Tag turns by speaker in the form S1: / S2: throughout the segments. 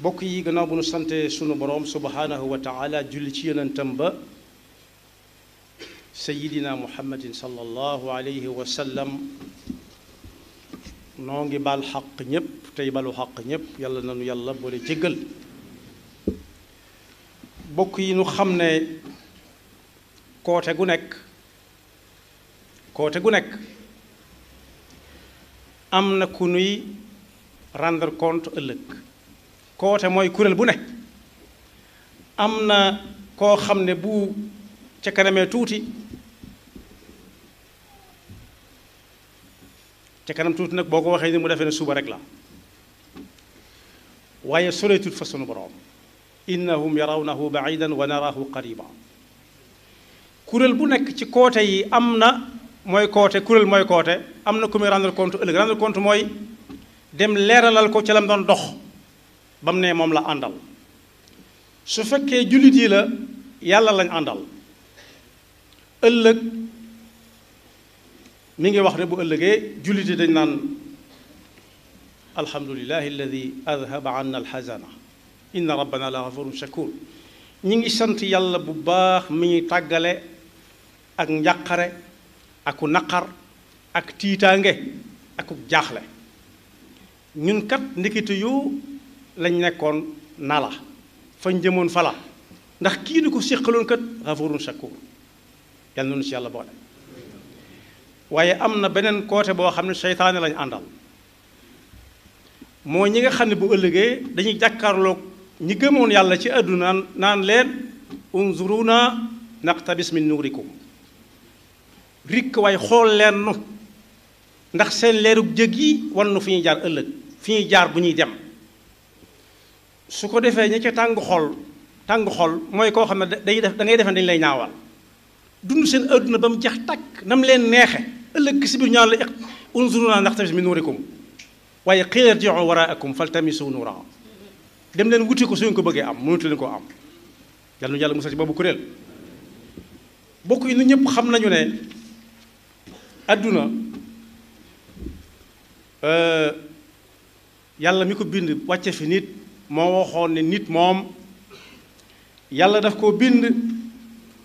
S1: bokk yi gannaaw bu nu sante sunu boroom subhaanahu wa taala julli ci yonentam ba sayidina muhammadin sallallahu alayhi wa sallam noo ngi baal xaq ñépp tey balu xaq ñépp yàlla nanu yàlla boole jéggal bokk yi nu xam ne koote gu nekk am na ku nuy rendre compte ëllëg koote mooy kuréel bu ne am na koo xam ne bu ca kanamee tuuti ca kanam tuuti nag boo ko waxee ni mu defee ne suba rek la waaye soreetut fa sunu boroom innahum yarawnahu baidan wa narahu qariba kuréel bu nekk ci koote yi am na mooy koote kuréel mooy koote am na ku muy rendre compte ëllëg rendre compte mooy dem leeralal ko ci lam doon dox ba mu ne moom la àndal su fekkee jullit yi la yàlla lañ àndal ëllëg mi ngi wax ne bu ëllëgee jullit yi dañ naan alhamdulillahi alladi adhaba anna alxazana inna rabbana la gafurun shakur ñi ngi sant yàlla bu baax mi ñuy tàggale ak njàqare aku naqar ak tiitaange aku jaaxle ñun kat ndekete yoo lañ nekkoon nala fañ jëmoon fala ndax kii ni ko séqaloon kat gafurun shakur yàlla noonu si yàlla boole waaye am na beneen côté boo xam ne seytaane lañ àndal moo ñi nga xam ne bu ëllëgee dañuy jàkkaarloog ñi gëmoon yàlla ci àdduna naan leen unzuruna naqtabis min nuurikum rikk waaye xool leen nu ndax seen leerug jëg yi wan nu fi ñuy jaar ëllëg fi ñuy jaar bu ñuy dem su ko defee ña ca tàng xol mooy koo xam ne day def da ngay defee dañu lay ñaawal dund seen àdduna ba mu jeex tàkk nam leen neexe ëllëg si biir ñaan la unzuruna naqtabis min nuurikum waaye qiila irji'u waraakum faltamisu nuura dem leen wuti ko suñu ko bëggee am mënatu leen koo am yàlla nu yàlla musal ci boobu kuréel bokk yi nu ñëpp xam nañu ne àdduna yàlla mi ko bind wàcce fi nit moo waxoon ne nit moom yàlla daf ko bind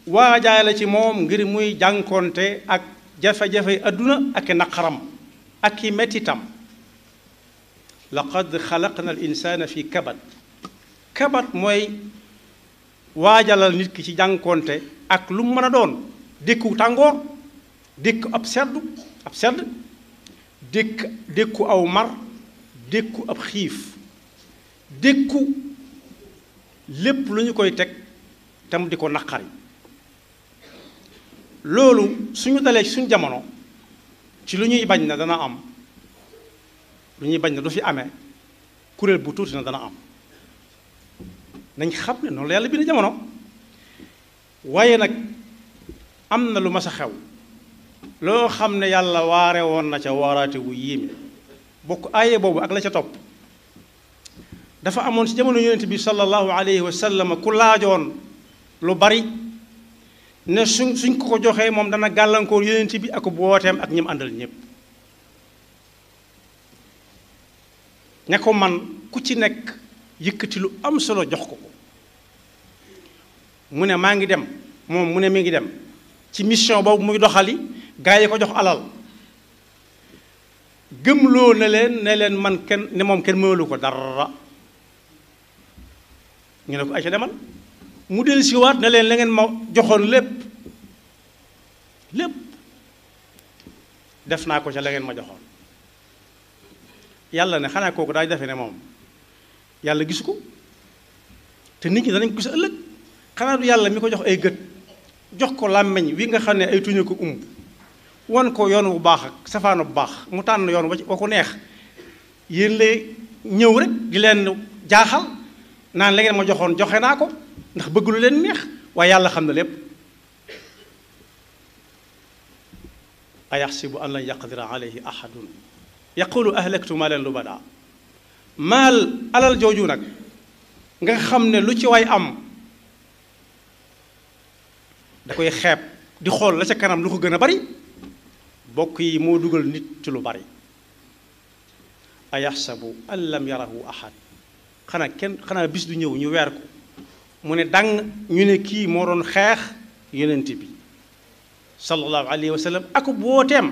S1: waajaay la ci moom ngir muy jànkonte ak jafe-jafe àdduna ak i naqaram ak i mettitam laqad xalaqna al insana fi kabat mooy waajalal nit ki ci jànkonte ak lu mu mën a doon dékku tàngoor dékku ab sedd dékku aw mar dékku ab xiif dékku lépp lu ñu koy teg tam di ko naqari loolu suñu dalee ci suñu jamono ci lu ñuy bañ na dana am lu ñuy bañ na du fi amee kuréel bu tuuti na dana am nañ xam ne noonu la yàlla bi ne jamono waaye nag am na lu mas a xew loo xam ne yàlla waare woon na ca waaraate wu yéeme bokk aaye boobu ak la ca topp dafa amoon ci jamono yonent bi sallallahu alayhi wa sallam ku laajoon lu bari ne suñ ko joxee moom dana gàllankoor yonent bi ak bu wooteem ak ñim àndal ñépp ña ko man ku ci nekk yëkkati lu am solo jox ko mu ne maa ngi dem moom mu ne mi ngi dem ci mission boobu muy doxali gaa yi ko jox alal gëmloo na leen ne leen man kenn ne moom kenn mënalu ko dara ñu ne ko ay ca demal mu del siwaat ne leen la ngeen ma joxoon lépp def naa ko ca la ngeen ma joxoon yàlla ne xanaa kooku daay defe ne moom yàlla gisu ko te nit ñi danañ ko gis ëllëg xanaa du yàlla mi ko jox ay gët jox ko làmmeñ wi nga xam ne ay tuñu ko wan ko yoon bu baax ak safaano bu baax mu tànn yoon wa ko neex yéen lay ñëw rek di leen jaaxal naan la ngeen ma joxoon joxe naa ko ndax bëgg lu leen neex waaye yàlla xam na lépp ayaxsibu an lan yaqdira alayhi ahadun yaqulu ahlaktu maalan lubada maal alal jooju nag nga xam ne lu ci waay am da koy xeeb di xool la ca kanam lu ko gën a bari bokk yi moo dugal nit ci lu bari ayaxsabu an lam yarahu ahad xanaa bis du ñëw ñu weer ko mu ne dang ñu ne kii moo doon xeex yonent bi sallallahu alayhi wa sallam ak booteem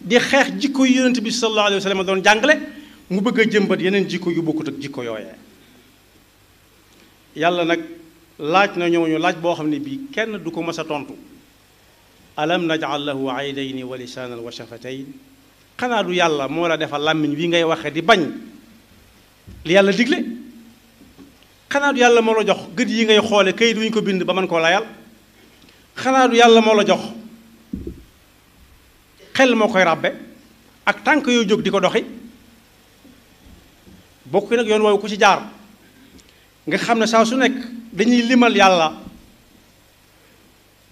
S1: di xeex jikko yu yonent bi sallallahu alayhi wa sallam doon jàngale mu bëgg a jëmbat yeneen jikko yu bokkut ak jikko yooyee yàlla nag laaj na ñooñu laaj boo xam ne bii kenn du ko mës a tontu alam naj'al lahu aynayni wa lisaanan wa shafatayn xanaa du yàlla moo la defal làmmiñ wi ngay waxe di bañ li yàlla digle xanaa du yàlla moo la jox gët yi ngay xoole kayit wu ñu ko bind ba mën koo layal xanaa du yàlla moo la jox xel moo koy ràbbe ak tànk yoo jóg di ko doxi bokk nag yoon woowu ku ci jaar nga xam ne saa su nekk dañuy limal yàlla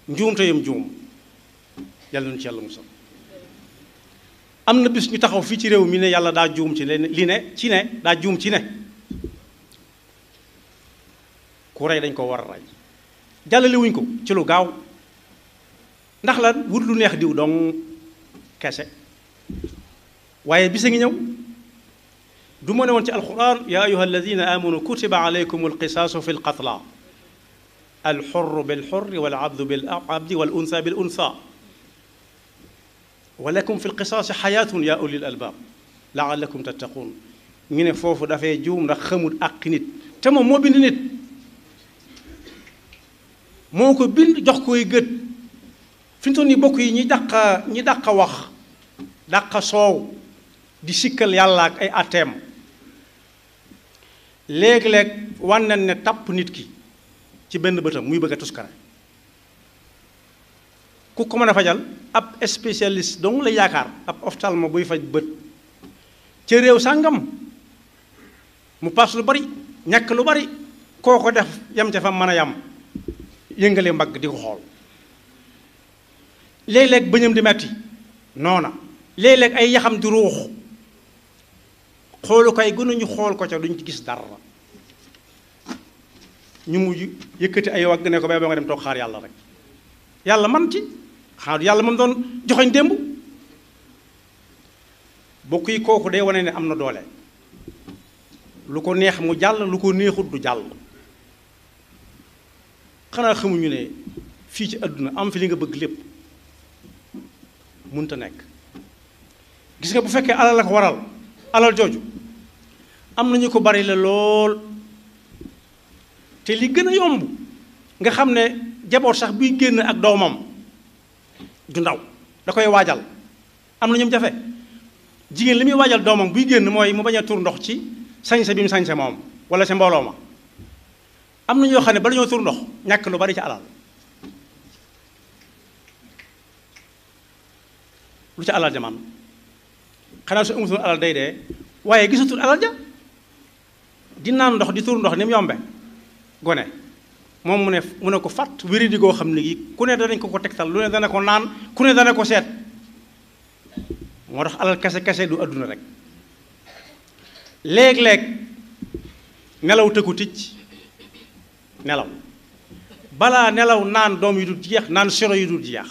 S1: njuumte yam juum yàlla nañu ci yàlla musal am na bis ñu taxaw fii ci réew mi ne yàlla daa juum ci daa juum ci ne ku rey dañ ko war a rey jàllale wuñ ko ci lu gaaw ndax la wut lu neex diw dong kese waaye bisa ngi ñëw du ma ne woon ci alquran ya ayuha alladina amanu kutiba alaykum alqisaasu fi lqatla alxurru bilxurri walabdu bilabdi walunsa bilunsa wa lakum fi lqisaasi xayaatun ya ulil albaab laalakum tattaquun ñu ne foofu dafay juum ndax xamul àq nit te moom moo bind nit moo ko bind jox koy gët fi mu toll nii bokk yi ñi dàq wax dàq soow di sikkal yàlla ak ay atteem léeg-léeg wànnen ne tàpp nit ki ci benn bëtam muy bëgg a tuskare ku ko mën a fajal ab spécialiste dong la yaakaar ab ophtalmo buy faj bët ca réew sàngam mu paas lu bari ñàkk lu bari koo ko def yam ca fa mën a yam yëngale mbagg di ko xool léeg-léeg bëñam di metti noona léeg-léeg ay yaxam di ruux xoolu koy gënuñu xool ko ca duñ ci gis dara ñu mujj yëkkati ay wagg ne ko bay boo nga dem toog xaar yàlla rek yàlla man ci xaar yàlla moom doon joxoñ démb bokk yi kooku day wane ne am na doole lu ko neex mu jàll lu ko neexut du jàll xanaa xamuñu ne fii ci àdduna am fi li nga bëgg lépp munta nekk gis nga bu fekkee alal la ko waral alal jooju am nañu ko bari la lool te li gën a yomb nga xam ne jaboot sax buy génn ak doomam du ndaw da koy waajal am na ñoom jafe jigéen li muy waajal doomam buy génn mooy mu bañ a tur ndox ci sañse bi mu sañse moom wala ca mbooloo ma am na ñoo xam ne bala ñoo tur ndox ñàkk lu bari ci alal lu ca alal ja man xanaa su amutul alal day dee waaye gisatul alal ja di naan ndox di tur ndox ni mu yombe gone moom mu ne ko fàtt wéri di goo xam ne gi ku ne danañ ko tegtal lu ne dana ko naan ku ne dana ko seet moo tax alal kese du àdduna rek léeg-léeg nelaw tëkku ticc nelaw balaa nelaw naan doom yu dul jeex naan sero yu dul jeex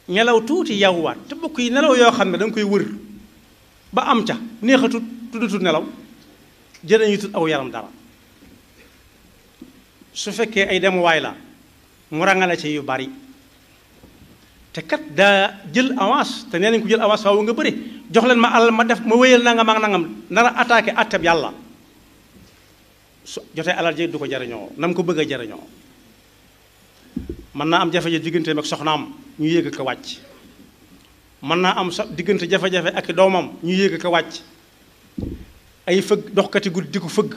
S1: nelaw tuuti yawwaat te bokk yi nelaw yoo xam ne da nga koy wër ba am ca neexatut tuddatut nelaw jëriñu tut aw yaram dara su fekkee ay demuwaay la mu rangale ci yu bari te kat daa jël avance te nee nañ ko jël avance faaw nga bëri jox leen ma alal ma def ma wéyal nangam ak nangam nar a attaqué atteb yàlla su jotee alal ji du ko jariñoo na mu ko bëgg a jariñoo mën naa am jafe-jafe digganteem ak soxnaam ñu yéeg ko wàcc mën naa am diggante jafe-jafe ak doomam ñu yéeg ko wàcc ay fëgg doxkati guddi di ko fëgg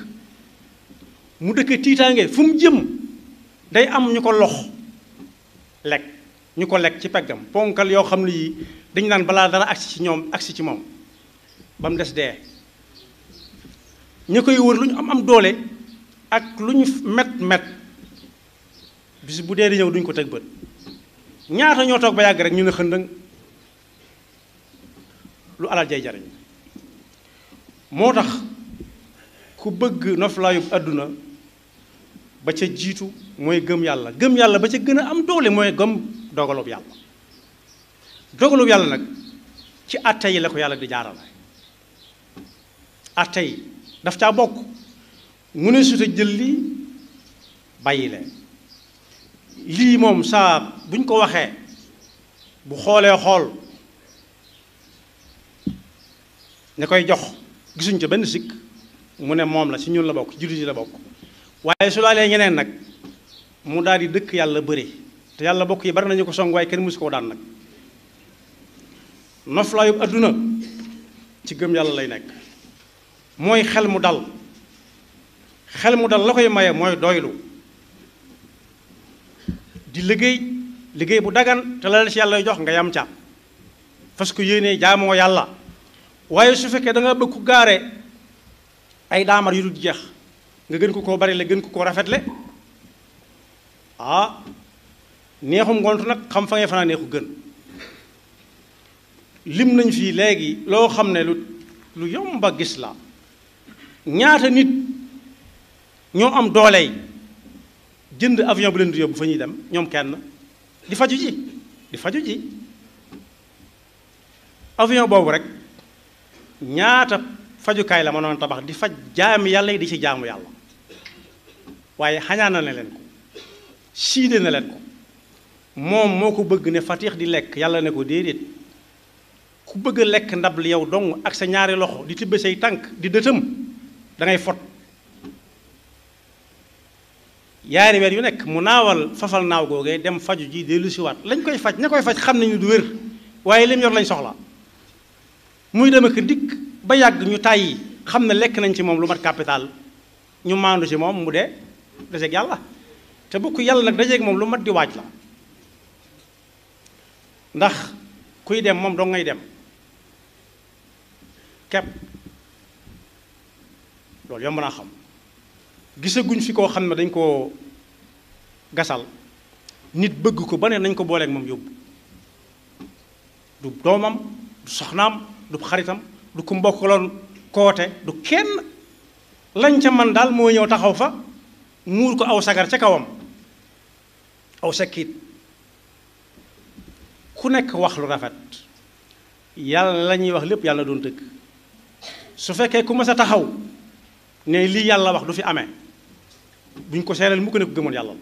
S1: mu dëkk tiitaange fu mu jëm day am ñu ko lox lekk ñu ko lekk ci peggam ponkal yoo xam ne yii dañu naan balaa dara agsi ci ñoom agsi ci moom ba mu des dee ñu koy wër lu ñu am doole ak lu ñu met bis bu dee di ñëw duñ ko teg bët ñaata ñoo toog ba yàgg rek ñu ne xëndëng lu alal jay jariñ moo tax ku bëgg noflaayub àdduna ba ca jiitu mooy gëm yàlla ba ca gën a am doole mooy gëm dogalub yàlla nag ci atte yi la ko yàlla di jaarale atte yi daf caa bokk mu ne suta jël lii bàyyi leen lii moom saa buñ ko waxee bu xoolee xool ña koy jox gisuñ ca benn sikk mu ne moom la ci ñun la bokk jullit yi la bokk waaye su laalee ñeneen nag mu daal di dëkk yàlla bëri te yàlla bokk yi bari nañu ko song waaye kenn mësu koo daan nag noflaayub adduna ci gëm yàlla lay nekk mooy xel mu dal la koy maye mooy doylu di liggéey bu dagan te la ci yàlla jox nga yam ca parce que yéene jaamoo yàlla waaye su fekkee da nga bëgg ku gaare ay daamar yu dul jeex nga gën ko koo bari la gën ko koo rafetle neexum ngontu nag xam fa ngay fanaa neexu gën lim nañ fii léegi loo xam ne lu yomba gis la ñaata nit ñoo am dooley jënd avion bu leen di yóbbu fa ñuy dem ñoom kenn di faju ji avion boobu rek ñaata fajukaay la mënoon tabax di faj jaami yàlla yi di ci jaamu yàlla waaye xañaana na leen ko siide na leen ko moom moo ko bëgg ne fatix di lekk yàlla ne ko déedéet ku bëgg a lekk ndab li yow dong ak sa ñaari loxo di tibbe say tànk di dëtëm da ngay fot yaari weer yu nekk mu naawal fafal naaw googee dem faju ji dellu siwaat lañ koy faj ña koy faj xam nañu du wér waaye lim yor lañ soxla muy dem ak dikk ba yàgg ñu tàyyi xam ne lekk nañ ci moom lu mat capital ñu maandu ci moom mu dee dajeeg yàlla te bokk yàlla nag dajeeg moom lu mat di waaj la ndax kuy dem moom doo ngay dem kepp loolu yomb naa xam gisaguñ fi koo xam ne dañ koo gasal nit bëgg ko ba ne nañ ko booleeg moom yóbbu du doomam du soxnaam du xaritam du ku mbokkaloon koote du kenn lañ ca man daal moo ñëw taxaw fa muur ko aw sagar ca kawam aw sekkiit ku nekk wax lu rafet yàlla la ñuy wax lépp yàlla doon dëgg su fekkee ku mas a taxaw ne lii yàlla wax du fi amee buñ ko seeral mu ko ne ko gëmoon yàlla la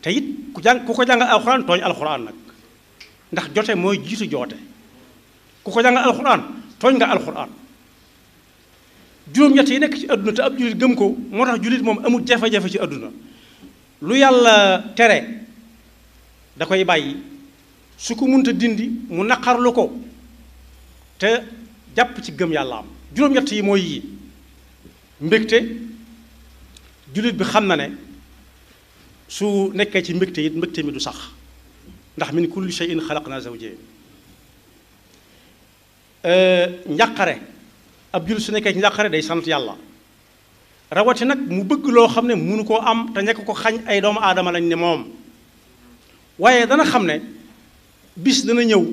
S1: te it ku ko jàng alxuraan tooñ alxuraan nag ndax jote mooy jiitu joote ku ko jàng alxuraan tooñ nga alxuraan juróom-ñett yi nekk ci àdduna te ab jullit gëm ko moo tax jullit moom amul jafe-jafe ci àdduna lu yàlla tere da koy bàyyi su ko munta dindi mu naqarlu ko te jàpp ci gëm yàlla am juróom-ñett yi mooy yii mbégte jullit bi xam na ne su nekkee ci mbégte it mbégte mi du sax ndax min kulli shay'in xalaqna zawjayn njàqare ab jullit su nekkee ci njàqare day sant yàlla rawati nag mu bëgg loo xam ne munu koo am te ñekk ko xañ ay doomu aadama lañ ne moom waaye dana xam ne bis dana ñëw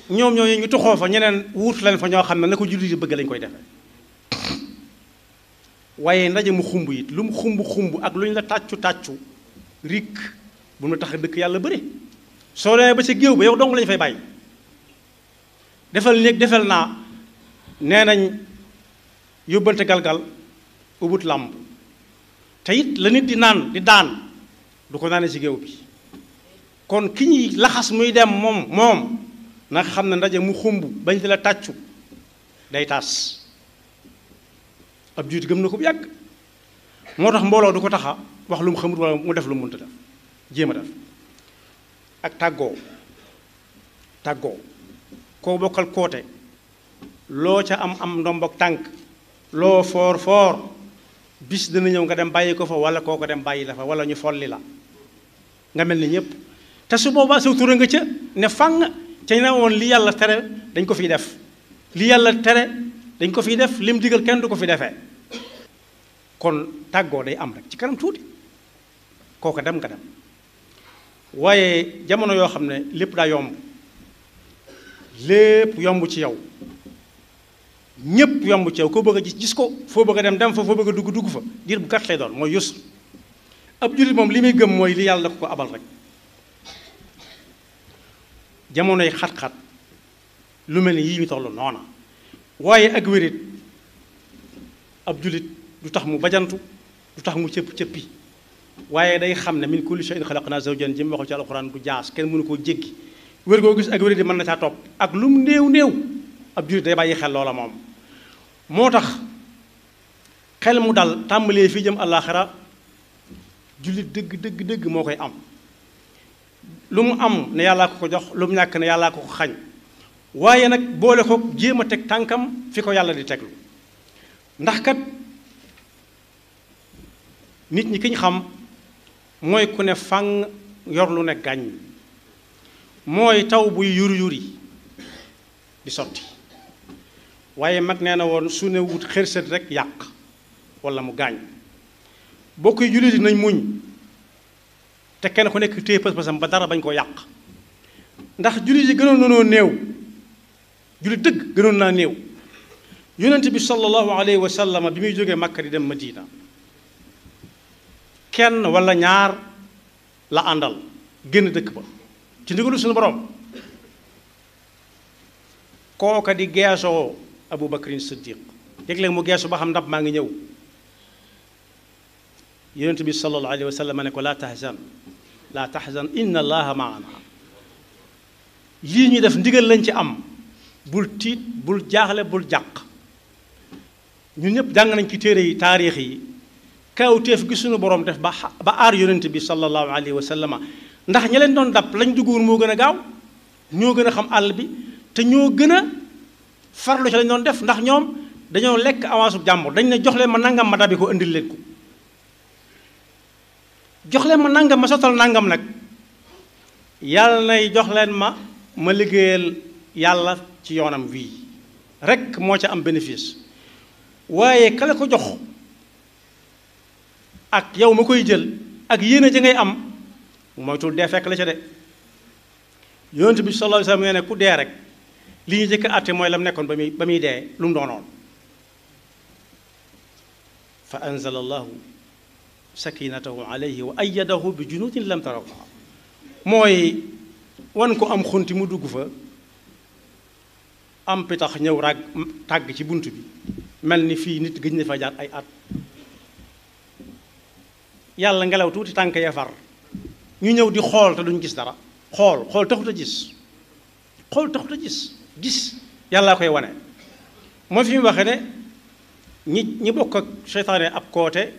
S1: ñoom ñooñu ñu toxoo fa ñeneen wuut leen fa ñoo xam ne na ko jullit yi bëgg lañ koy defee waaye ndaje mu xumb it lu mu xumb ak lu ñu la tàccu rik bu mu tax a dëkk yàlla bëri soo demee ba ca géew ba yow dong lañu fay bàyyi defal néeg defal naa nee nañ yóbbante galgal ubut làmb te it la nit di naan di daan du ko naanee ci géew bi kon ki ñuy laxas muy dem moom na xam ne ndaje mu xumb bañ di la tàccu day tas ab juuti gëm na ko bu yàgg moo tax mbooloo du ko taxa wax lu mu xamut wala mu def lu mu mënta def jéem a def ak tàggoo koo bokkal koote loo ca am ndombok tànk loo foor bis dana ñëw nga dem bàyyi ko fa wala koo ko dem bàyyi la fa wala ñu folli la nga mel ni ñépp te su boobaa sa tura nga ca ne fang ca ne woon li yàlla tere dañ ko fiy def li yàlla tere dañ ko fiy def lim digal kenn du ko fi defee kon tàggoo day am rek ci kanam tuuti kooku dem nga dem waaye jamono yoo xam ne lépp daa yomb lépp yomb ci yow ñépp yomb ci yow koo bëgg a gis ko foo bëgg a dem fa foo bëgg a dugg fa diir bu gàtt lay doon mooy yusr. ab jullit moom li muy gëm mooy li yàlla da ko abal rek jamonoy xat-xat lu mel ni yii ñu toll noona waaye ak wérit ab jullit du tax mu bajantu du tax mu cëppi waaye day xam ne min kulli shay'in xalaqnaa zawjayn jëm waxu ci alxuraan du jaas kenn mënu koo jéggi wér goo gis ak wérit di mën na caa topp ak lu mu néew ab jullit day bàyyi xel loola moom moo tax xel mu dal tàmbalee fii jëm àllaaxira jullit dëgg moo koy am lu mu am ne yàllaa ko jox lu mu ñàkk ne yàllaa ko xañ waaye nag boole ko jéem a teg tànkam fi ko yàlla di teglu ndax kat nit ñi ki ñu xam mooy ku ne fang yor lu ne gàññ mooy taw buy yuri di sotti waaye mag nee na woon su ne wut xërsët rek yàq walla mu gaañ bokk yi jullit yi nañ muñ te kenn ku nekk téye pas-pasam ba dara bañ koo yàq ndax jullit yi gënoon nanoo néew jullit dëgg gënoon naa néew yonent bi sallallahu alayhi wa sallam bi muy jógee Makka di dem Madina kenn walla ñaar la àndal génn dëkk ba ci ndigalu suñu borom kooka di geesoo Abu Bakrin Siddiq léeg-léeg mu geesu ba xam ndab maa ngi ñëw yonent bi sallallahu alayhi wa sallam ne ko laa tahzan inna allaha maana lii ñuy def ndigal lañ ci am bul tiit bul jaaxle bul jàq ñun ñëpp jàng nañ ci téere yi taarix yi kawteef gi suñu borom def ba aar yonent bi sallallahu alayhi wa sallam ndax ña leen doon dab lañ duggoon moo gën a gaaw ñoo gën a xam àll bi te ñoo gën a farlu ci lañ doon def ndax ñoom dañoo lekk avance bu jàmbur dañ ne jox leen ma nangam ma dabi ko indil leen ko jox leen ma nangam ma sottal nangam nag yàlla nay jox leen ma liggéeyal yàlla ci yoonam wii rek moo ca am bénéfice waaye kala ko jox ak yow ma koy jël ak yéene ja ngay am moytul dee fekk la ca de yonent bi sallallahu alayhi wa sallam nee ne ku dee rek li ñu jëkk àtte mooy la mu nekkoon ba muy dee lu mu doonoon fa anzala allahu sakinatahu alayhi wa ayyadahu bi junudin lam tarawha mooy wan ko am xunti mu dugg fa am pitax ñëw rag tàgg ci bunt bi mel ni fii nit gëj na fa jaar ay at yàlla ngelaw tuuti tànk ya far ñu ñëw di xool te duñ gis dara xool taxut a gis yàllaa koy wane mooy fi mu waxee ne ñi bokk ak seytaane ab koote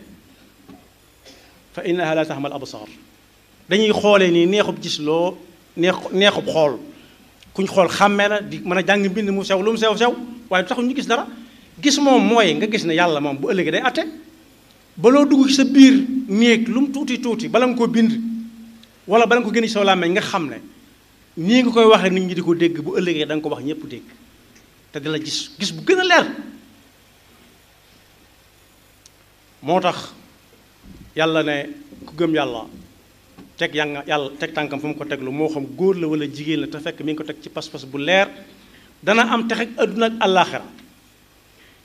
S1: fa innaha la taxmal absar dañuy xoolee nii neexub gis loo neexub xool kuñ xool xàmmee la di mën a jàng mbind mu sew lu mu sew waaye du taxul ñu gis dara gis moom mooy nga gis ne yàlla moom bu ëllëgee day atte baloo dugg ci sa biir néeg lu mu tuuti bala nga ko bind wala bala nga ko génn ci sa làmmeñ nga xam ne nii nga koy waxee nit ñi di ko dégg bu ëllëgee da nga ko wax ñépp dégg te di la gis bu gën a leer moo tax yàlla ne ku gëm yàlla teg tànkam fu mu ko teglu moo xam góor la wala jigéen la te fekk mi ngi ko teg ci pas-pas bu leer dana am texe ak àdduna ak àllaaxira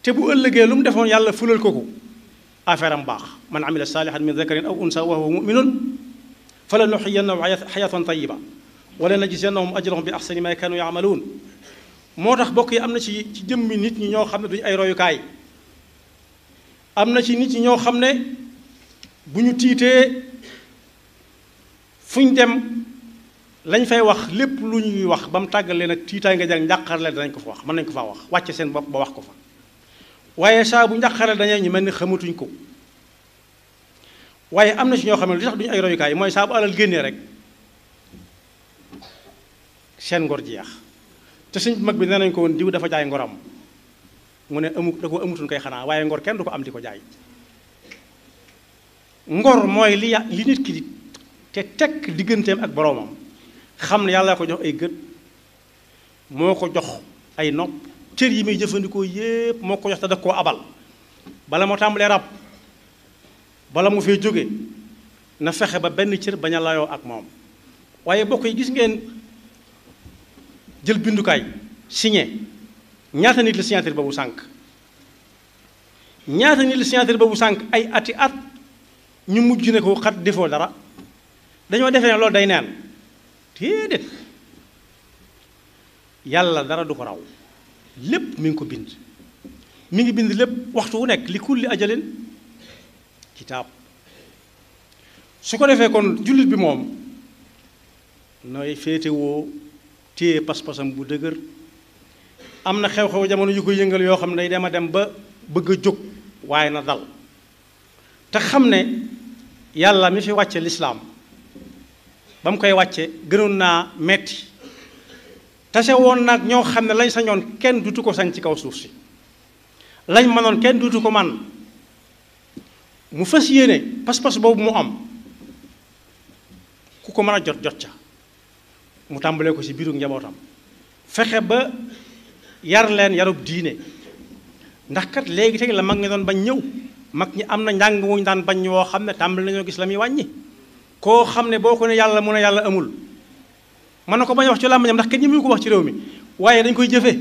S1: te bu ëllëgee lu mu defoon yàlla fulal ko affaire am baax man amila saalihan min dakarin aw unsa wa huwa muminun fala nuxyiyannahu xayatan tayiba wala najziyannahum ajrahum bi axsani ma kanu yaamaluun moo tax bokk yi am na ci jëmmi nit ñi ñoo xam ne duñu ay royukaay am na ci nit ñi ñoo xam ne bu ñu tiitee fu ñu dem lañ fay wax lépp lu ñuy wax ba mu tàggal leen ak tiitaay nga jàng njàqarle danañ ko fa wax mën nañ ko faa wax wàcce seen bopp ba wax ko fa waaye saa bu njàqarle dañee ñu mel ni xamatuñ ko waaye am na ci ñoo xam ne li tax duñu ay royukaay mooy saa bu alal génnee rek seen ngor jeex te suñ mag bi nee nañ ko woon diw dafa jaay ngoram mu ne da ko amutuñ koy xanaa waaye ngor kenn du ko am di ko jaay ngor mooy li nit ki di te tekk digganteem ak boroomam xam ne yàlla ko jox ay gët moo ko jox ay nopp cër yi muy jëfandikoo yépp moo ko jox te daf koo abal bala moo tàmbalee rab bala mu fee jóge na fexe ba benn cër bañ a layoo ak moom waaye bokk yi gis ngeen jël bindukaay signé ñaata nit la signature boobu sànq ñaata nit la signature boobu sànq ay ati at ñu mujj ne ko xat defoo dara dañoo defee ne loolu day neen déedéet yàlla dara du ko raw lépp mi ngi ko bind mi ngi bind lépp waxtu wu nekk li kulli ajalin kitaab su ko defee kon jullit bi moom nooy féetewoo téye pas-pasam bu dëgër am na xew-xew jamono yu ko yëngal yoo xam ne day dem a dem ba bëgg a jóg waaye na dal te xam ne yàlla mi fi wàcce lislaam ba mu koy wàcce gënoon naa metti tase woon nag ñoo xam ne lañ sañoon kenn dutu ko sañ ci kaw suuf si lañ mënoon kenn dutu ko man mu fas yéene pas-pas boobu mu am ku ko mën a jot ca mu tàmbalee ko ci biiru njabootam fexe ba yar leen yarub diine ndax kat léegi tey la mag ñi doon bañ ñëw mag ñi am na njàng wuñ daan bañ woo xam ne tàmbali nañoo gis la muy wàññi koo xam ne boo ko ne yàlla mu ne yàlla amul mën na ko bañ wax ci làmmiñam ndax kenn ñi muy ko wax ci réew mi waaye dañ koy jëfee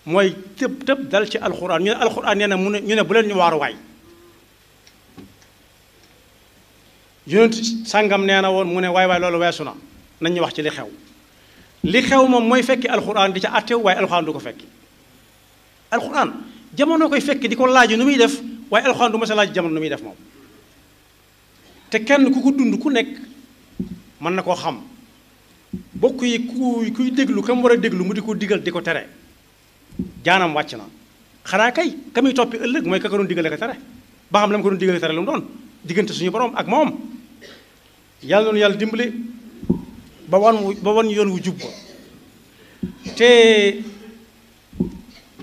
S1: mooy tëb tëb dal ci alxuraan ñu ne alxuraan nee na mu ne ñu ne bu leen ñu waaru waay yonent sàngam nee na woon mu ne waay loolu weesu na nañ ñu wax ci li xew moom mooy fekki alxuraan di ca àttew waaye alxuraan du ko fekki alxuraan jamono koy fekki di ko laaju nu muy def waaye alxuraan du ma sa laaj jamono nu muy def moom te kenn ku ko dund ku nekk mën na koo xam bokk yi kuy déglu kam war a déglu mu di ko digal di ko tere jaanam wàcc na xanaa kay ka muy toppi ëllëg mooy ka ko doon digale ko tere ba xam la mu ko doon digale tere lu mu doon diggante suñu borom ak moom yàlla noonu yàlla dimbali ba wan yoon wu jub ko te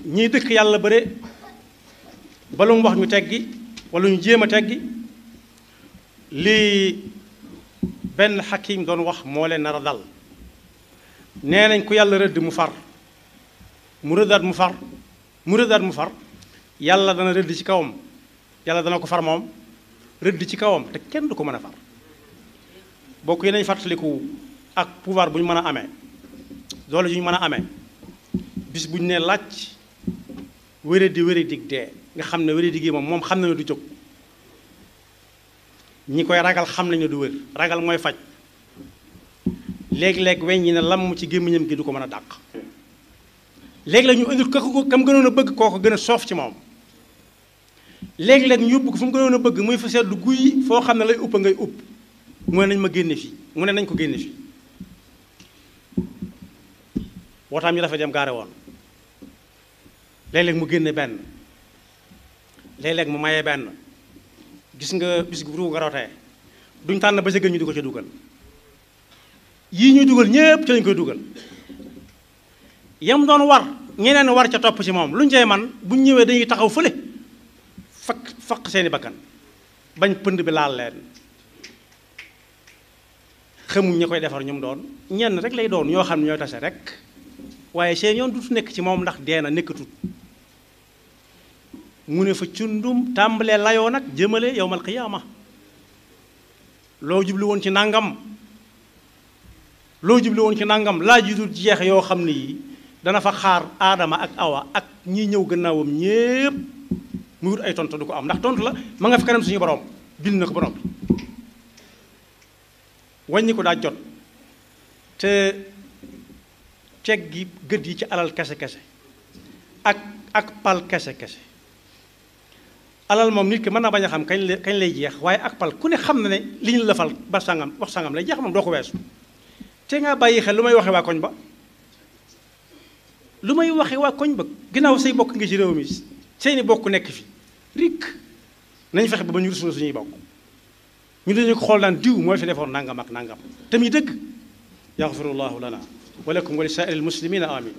S1: ñiy dëkk yàlla bëre ba lu mu wax ñu teggi wala ñu jéem a teggi lii benn xakim doon wax moo leen nar a dal nee nañ ku yàlla rëdd mu far mu rëddaat mu far mu rëddaat mu far yàlla dana rëdd ci kawam yàlla dana ko far moom rëdd ci kawam te kenn du ko mën a far bokk yi nañ fàttaliku ak pouvoir bu ñu mën a amee doole ju ñu mën a amee bis bu ñu nee laaj wéradi dee nga xam ne wéradi gi moom xam na ne du jóg ñi koy ragal xam nañ ne du wér ragal mooy faj léeg-léeg weñ ñi ne lam ci gémmiñam gi du ko mën a dàq léeg-léeg ñu indil ko kam gënoon a bëgg koo ko gën a soof ci moom léeg-léeg ñu yóbbu ko fu mu gënoon a bëgg muy fa seddu guy foo xam ne lay upp ngay upp mu ne nañ ma génne fii mu ne nañ ko génne fii wootaam yi dafa dem gaare woon léeg-léeg mu génne benn léeg-léeg mu maye benn gis nga bis bu ruuga rotee duñ tànn ba sa gën ñu di ko ca dugal yii ñuy dugal ñépp ci lañ koy dugal yam doon war ñeneen war ca topp ci moom luñ cey man buñ ñëwee dañuy taxaw fële faq seeni bakkan bañ pënd bi laal leen xamuñ ña koy defar ñoom doon ñenn rek lay doon ñoo xam ne ñooy tase rek waaye seen yoon dutu nekk ci moom ndax dee na nekkatut mu ne fa cundum tàmbalee layoo nag jëmale yowmal qiyaama loo jublu woon ci nangam laaj yu dul jeex yoo xam ne yi dana fa xaar aadama ak awa ak ñi ñëw gannaawam ñépp mu wut ay tontu du ko am ndax tontu la ma nga fi kanam suñu borom bind na ko ba noppi wàññi ko daa jot te teg gi gët yi ci alal kese ak pal kese alal moom nit ki mën na bañ a xam kañ lay jeex waaye ak pal ku ne xam na ne li ñu la fal ba sangam wax sangam lay jeex moom doo ko weesu te nga bàyyi xel lu may waxe waa koñ ba ginnaaw say bokk ngi ci réew mi seeni bokk nekk fi rik nañ fexe ba ñu rusul suñuy bokk ñu dañu ko xool naan diw mooy fi defoon nangam ak nangam te muy dëgg yaxfirullahu lana wa lakum wa li saa'iril muslimina amin